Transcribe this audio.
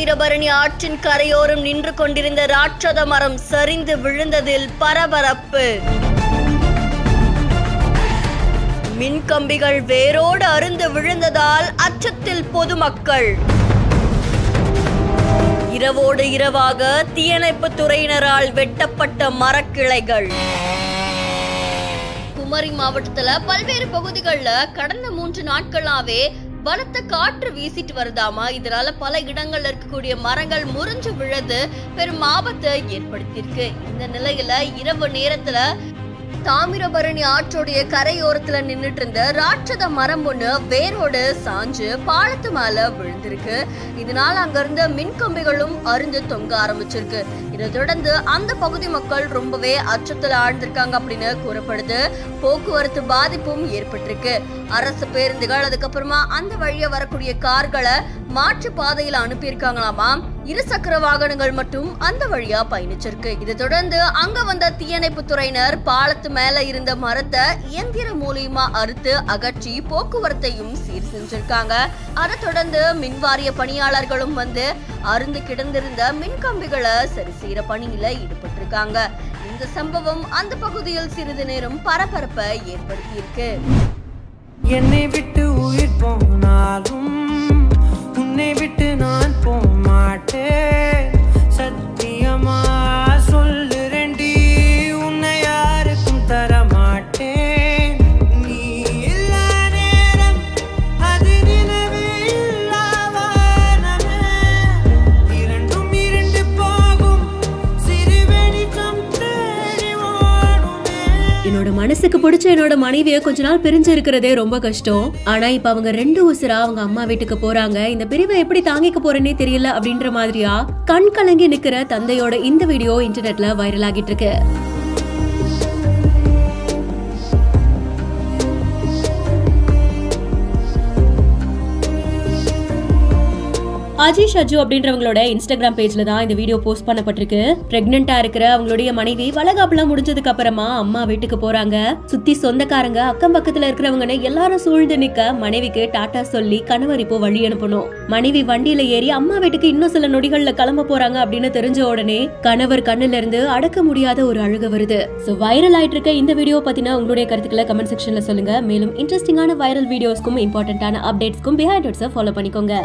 தாமிரபரணி ஆற்றின் கரையோரம் நின்று கொண்டிருந்த ராட்சத மரம் சரிந்து விழுந்ததில் பரபரப்பு. மின்கம்பிகள் வேரோடு அறுந்து விழுந்ததால் அச்சத்தில் பொதுமக்கள். இரவோடு இரவாக தீயணைப்பு துறையினரால் வெட்டப்பட்ட மரக்கிளைகள். குமரி மாவட்டத்துல பல்வேறு பகுதிகளில் கடந்த 3 நாட்களாவே பலத்த காற்று வீசிட்டு வருதாமா. இதனால பல இடங்கள்ல இருக்கக்கூடிய மரங்கள் முறிஞ்சு விழுது பெரும் ஆபத்தை ஏற்படுத்தியிருக்கு. இந்த நிலையில இரவு நேரத்துல தாமிரபரணி ஆற்றோடைய கரையோரத்துல நின்றுட்டு இருந்த ராட்சத மரம் ஒண்ணு வேரோடு சாஞ்சு பாலத்து மேல விழுந்திருக்கு. இதனால அங்க இருந்த மின்கம்பிகளும் அருந்து தொங்க ஆரம்பிச்சிருக்கு. இதை தொடர்ந்து அந்த பகுதி மக்கள் ரொம்பவே அச்சத்துல ஆழ்ந்திருக்காங்க அப்படின்னு கூறப்படுது. போக்குவரத்து பாதிப்பும் ஏற்பட்டிருக்கு. அரசு பேருந்துகள் அதுக்கப்புறமா அந்த வழியா வரக்கூடிய கார்களை மாற்று பாதையில அனுப்பியிருக்காங்களாமா. 2 சக்கர வாகனங்கள் மட்டும் அந்த வழியா பயணிச்சிருக்கு. இதை தொடர்ந்து அங்க வந்த தீயணைப்பு துறையினர் பாலத்து மேல இருந்த மரத்தை இயந்திர மூலியமா அறுத்து அகற்றி போக்குவரத்தையும் சீர் செஞ்சிருக்காங்க. அதை தொடர்ந்து மின்வாரிய பணியாளர்களும் வந்து அருந்து கிடந்திருந்த மின்கம்பிகளை சரி செய்யற பணியில ஈடுபட்டிருக்காங்க. இந்த சம்பவம் அந்த பகுதியில் சிறிது நேரம் பரபரப்பை ஏற்படுத்தியிருக்கு. என்னை விட்டு உயிர் போனாலும் உன்னை விட்டு நான் போக மாட்டேன். சத்தியமா சொல்லுறேன்டி, உன்னை யாருக்கும் தர மாட்டேன். நீ இல்லா நேரம் அது நிலவே இல்லாவானமே. இரண்டும் இரண்டு போகும் சிறு வெளிச்சம் தேடி ஓடுமே. என்னோட மனசுக்கு பிடிச்ச என்னோட மனைவியை கொஞ்ச நாள் பிரிஞ்சு இருக்கிறதே ரொம்ப கஷ்டம். ஆனா இப்ப அவங்க 2 உசுரா அவங்க அம்மா வீட்டுக்கு போறாங்க. இந்த பிரிவை எப்படி தாங்கிக்க போறேன்னே தெரியல அப்படின்ற மாதிரியா கண் கலங்கி நிக்கிற தந்தையோட இந்த வீடியோ இன்டர்நெட்ல வைரல் ஆகிட்டு இருக்கு. அஜீஷ் அஜு அப்படின்றவங்களோட இன்ஸ்டாகிராம் பேஜ்ல தான் இந்த வீடியோ போஸ்ட் பண்ணப்பட்டிருக்கு. பிரெக்னெண்டா இருக்கிற அவங்களுடைய மனைவி வளகாப்புலாம் முடிஞ்சதுக்கு அப்புறமா அம்மா வீட்டுக்கு போறாங்க. சுத்தி சொந்தக்காரங்க அக்கம் பக்கத்துல இருக்கிறவங்கன்னு எல்லாரும் சூழ்ந்து நிக்க மனைவிக்கு டாட்டா சொல்லி கணவர் இப்போ வழி அனுப்பணும். மனைவி வண்டியில ஏறி அம்மா வீட்டுக்கு இன்னும் சில நொடிகள்ல கிளம்ப போறாங்க அப்படின்னு தெரிஞ்ச உடனே கணவர் கண்ணுல இருந்து அடக்க முடியாத ஒரு அழுக வருது. சோ வைரல் ஆயிட்டு இருக்க இந்த வீடியோ பத்தின உங்களுடைய கருத்துக்களை கமெண்ட் செக்ஷன்ல சொல்லுங்க. மேலும் இன்ட்ரெஸ்டிங்கான வைரல் வீடியோஸ்க்கும் இம்பார்ட்டன்டான அப்டேட்ஸ்க்கும் பிஹைண்ட் இட்ஸை ஃபாலோ பண்ணிக்கோங்க.